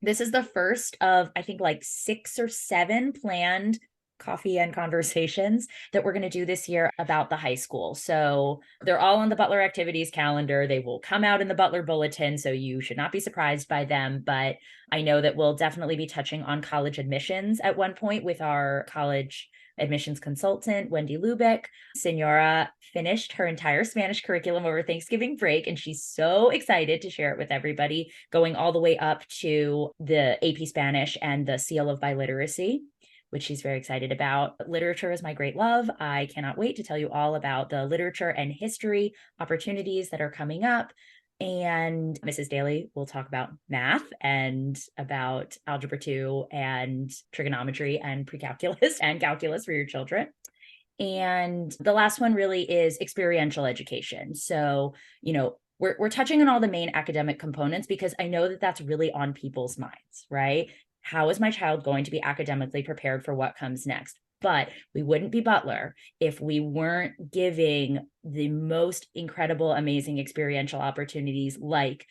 This is the first of, I think, like 6 or 7 planned coffee and conversations that we're going to do this year about the high school. So they're all on the Butler activities calendar. They will come out in the Butler bulletin, so you should not be surprised by them. But I know that we'll definitely be touching on college admissions at one point with our college admissions consultant, Wendy Lubick. Senora finished her entire Spanish curriculum over Thanksgiving break, and she's so excited to share it with everybody, going all the way up to the AP Spanish and the Seal of Biliteracy, which she's very excited about. Literature is my great love. I cannot wait to tell you all about the literature and history opportunities that are coming up. And Mrs. Daly will talk about math and about algebra 2 and trigonometry and pre-calculus and calculus for your children. And the last one really is experiential education. So, we're touching on all the main academic components because I know that that's really on people's minds, right? How is my child going to be academically prepared for what comes next? But we wouldn't be Butler if we weren't giving the most incredible, amazing experiential opportunities like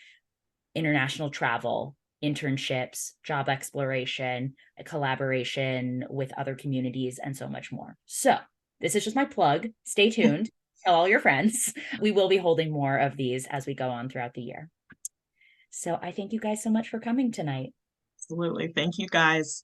international travel, internships, job exploration, collaboration with other communities, and so much more. So, this is just my plug. Stay tuned. Tell all your friends. We will be holding more of these as we go on throughout the year. So, I thank you guys so much for coming tonight. Absolutely. Thank you guys.